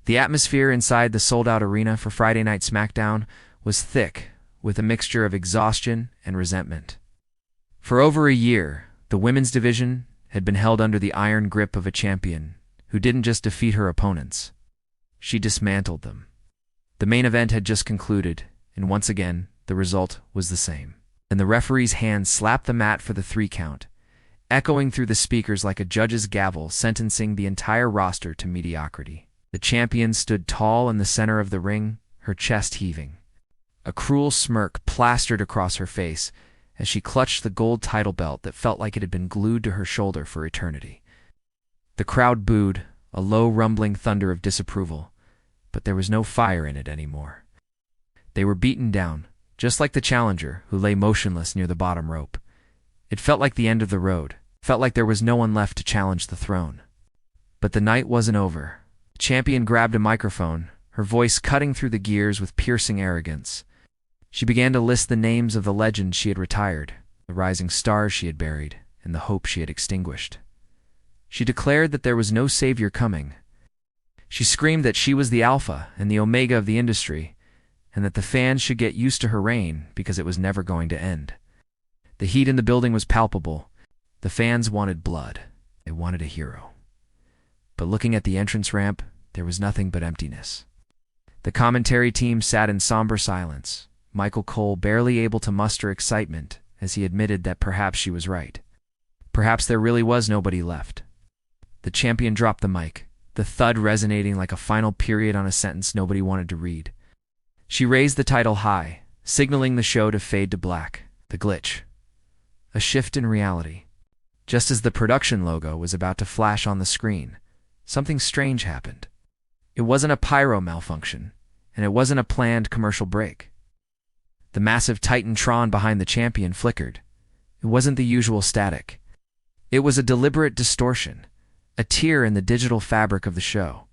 The atmosphere inside the sold-out arena for Friday Night SmackDown was thick with a mixture of exhaustion and resentment. For over a year, the women's division had been held under the iron grip of a champion who didn't just defeat her opponents. She dismantled them. The main event had just concluded, and once again, the result was the same. And the referee's hand slapped the mat for the 3 count, echoing through the speakers like a judge's gavel sentencing the entire roster to mediocrity. The champion stood tall in the center of the ring, her chest heaving. A cruel smirk plastered across her face as she clutched the gold title belt that felt like it had been glued to her shoulder for eternity. The crowd booed, a low rumbling thunder of disapproval, but there was no fire in it anymore. They were beaten down, just like the challenger who lay motionless near the bottom rope. It felt like the end of the road, felt like there was no one left to challenge the throne. But the night wasn't over. The champion grabbed a microphone, her voice cutting through the gears with piercing arrogance. She began to list the names of the legends she had retired, the rising stars she had buried, and the hope she had extinguished. She declared that there was no savior coming. She screamed that she was the alpha and the omega of the industry, and that the fans should get used to her reign because it was never going to end. The heat in the building was palpable. The fans wanted blood. They wanted a hero. But looking at the entrance ramp, there was nothing but emptiness. The commentary team sat in somber silence, Michael Cole barely able to muster excitement as he admitted that perhaps she was right. Perhaps there really was nobody left. The champion dropped the mic, the thud resonating like a final period on a sentence nobody wanted to read. She raised the title high, signaling the show to fade to black. The glitch. A shift in reality. Just as the production logo was about to flash on the screen, something strange happened. It wasn't a pyro malfunction, and it wasn't a planned commercial break. The massive Titantron behind the champion flickered. It wasn't the usual static. It was a deliberate distortion, a tear in the digital fabric of the show.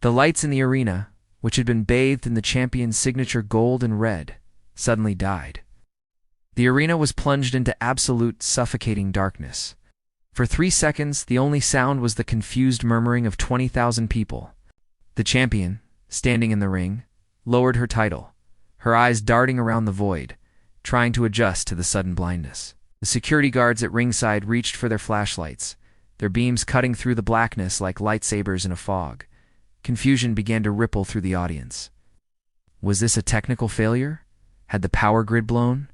The lights in the arena, which had been bathed in the champion's signature gold and red, suddenly died. The arena was plunged into absolute suffocating darkness. For 3 seconds, the only sound was the confused murmuring of 20,000 people. The champion, standing in the ring, lowered her title, her eyes darting around the void, trying to adjust to the sudden blindness. The security guards at ringside reached for their flashlights, their beams cutting through the blackness like lightsabers in a fog. Confusion began to ripple through the audience. Was this a technical failure? Had the power grid blown?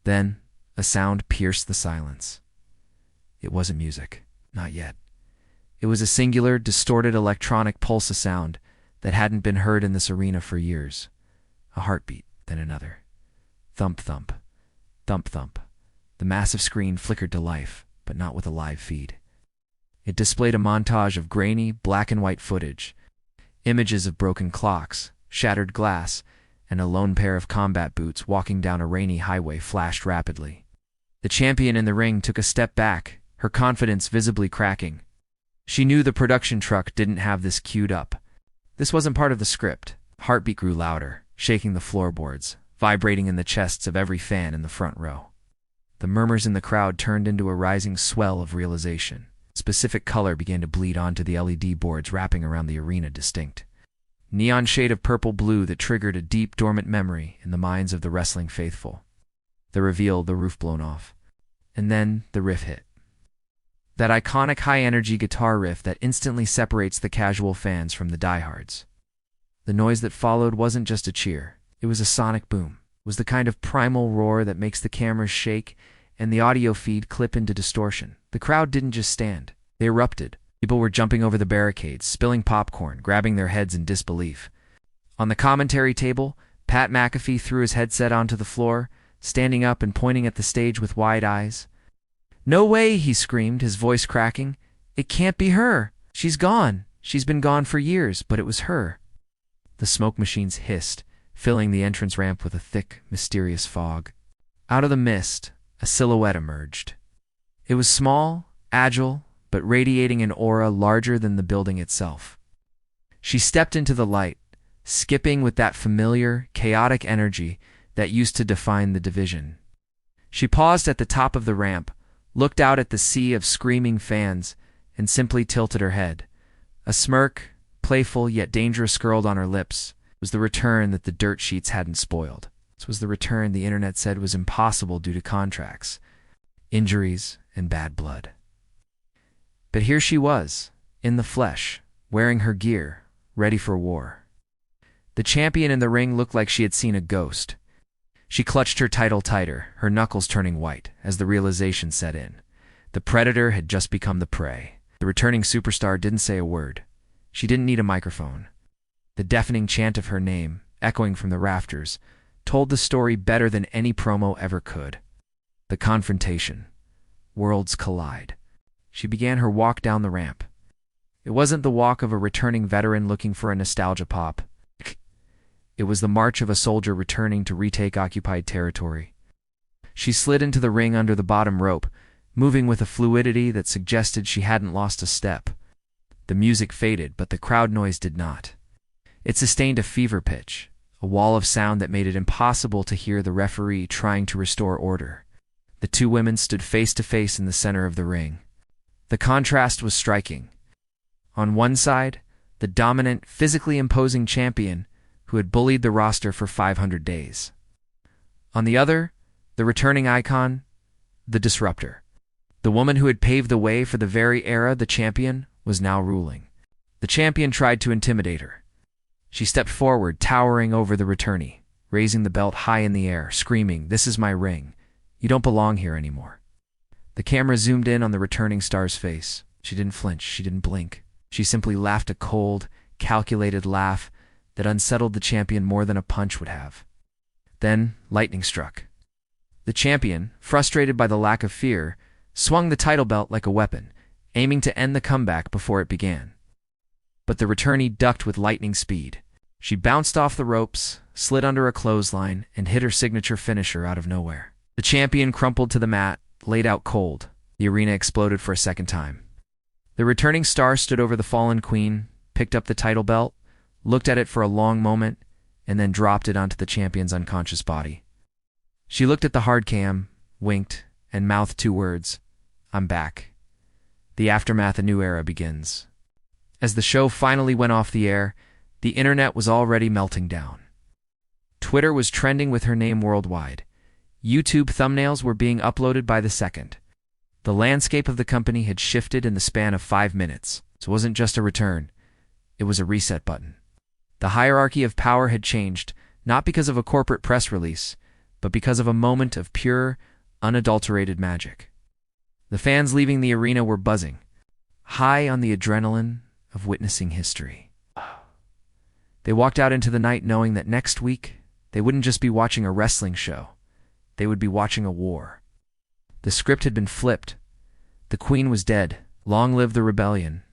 Then, a sound pierced the silence. It wasn't music. Not yet. It was a singular, distorted electronic pulse of sound that hadn't been heard in this arena for years. A heartbeat, then another. Thump, thump. Thump, thump. The massive screen flickered to life, but not with a live feed. It displayed a montage of grainy, black-and-white footage. Images of broken clocks, shattered glass, and a lone pair of combat boots walking down a rainy highway flashed rapidly. The champion in the ring took a step back, her confidence visibly cracking. She knew the production truck didn't have this queued up. This wasn't part of the script. Heartbeat grew louder, shaking the floorboards, vibrating in the chests of every fan in the front row. The murmurs in the crowd turned into a rising swell of realization. Specific color began to bleed onto the LED boards wrapping around the arena distinct. Neon shade of purple-blue that triggered a deep, dormant memory in the minds of the wrestling faithful. The reveal, the roof blown off. And then the riff hit. That iconic high-energy guitar riff that instantly separates the casual fans from the diehards. The noise that followed wasn't just a cheer. It was a sonic boom. It was the kind of primal roar that makes the cameras shake and the audio feed clip into distortion. The crowd didn't just stand. They erupted. People were jumping over the barricades, spilling popcorn, grabbing their heads in disbelief. On the commentary table, Pat McAfee threw his headset onto the floor, standing up and pointing at the stage with wide eyes. "No way," he screamed, his voice cracking. "It can't be her. She's gone. She's been gone for years, but it was her." The smoke machines hissed, filling the entrance ramp with a thick, mysterious fog. Out of the mist, a silhouette emerged. It was small, agile, but radiating an aura larger than the building itself. She stepped into the light, skipping with that familiar, chaotic energy that used to define the division. She paused at the top of the ramp, looked out at the sea of screaming fans, and simply tilted her head. A smirk, playful yet dangerous curled on her lips, was the return that the dirt sheets hadn't spoiled. This was the return the internet said was impossible due to contracts, injuries, and bad blood. But here she was, in the flesh, wearing her gear, ready for war. The champion in the ring looked like she had seen a ghost. She clutched her title tighter, her knuckles turning white, as the realization set in. The predator had just become the prey. The returning superstar didn't say a word. She didn't need a microphone. The deafening chant of her name, echoing from the rafters, told the story better than any promo ever could. The confrontation. Worlds collide. She began her walk down the ramp. It wasn't the walk of a returning veteran looking for a nostalgia pop. It was the march of a soldier returning to retake occupied territory. She slid into the ring under the bottom rope, moving with a fluidity that suggested she hadn't lost a step. The music faded, but the crowd noise did not. It sustained a fever pitch, a wall of sound that made it impossible to hear the referee trying to restore order. The two women stood face to face in the center of the ring. The contrast was striking. On one side, the dominant, physically imposing champion who had bullied the roster for 500 days. On the other, the returning icon, the disruptor. The woman who had paved the way for the very era the champion was now ruling. The champion tried to intimidate her. She stepped forward, towering over the returnee, raising the belt high in the air, screaming, "This is my ring. You don't belong here anymore." The camera zoomed in on the returning star's face. She didn't flinch. She didn't blink. She simply laughed a cold, calculated laugh that unsettled the champion more than a punch would have. Then, lightning struck. The champion, frustrated by the lack of fear, swung the title belt like a weapon, aiming to end the comeback before it began. But the returnee ducked with lightning speed. She bounced off the ropes, slid under a clothesline, and hit her signature finisher out of nowhere. The champion crumpled to the mat, laid out cold. The arena exploded for a second time. The returning star stood over the fallen queen, picked up the title belt, looked at it for a long moment, and then dropped it onto the champion's unconscious body. She looked at the hard cam, winked, and mouthed two words, "I'm back." The aftermath, a new era begins. As the show finally went off the air, the internet was already melting down. Twitter was trending with her name worldwide. YouTube thumbnails were being uploaded by the second. The landscape of the company had shifted in the span of 5 minutes. So it wasn't just a return. It was a reset button. The hierarchy of power had changed, not because of a corporate press release, but because of a moment of pure, unadulterated magic. The fans leaving the arena were buzzing, high on the adrenaline of witnessing history. They walked out into the night knowing that next week, they wouldn't just be watching a wrestling show. They would be watching a war. The script had been flipped. The queen was dead. Long live the rebellion.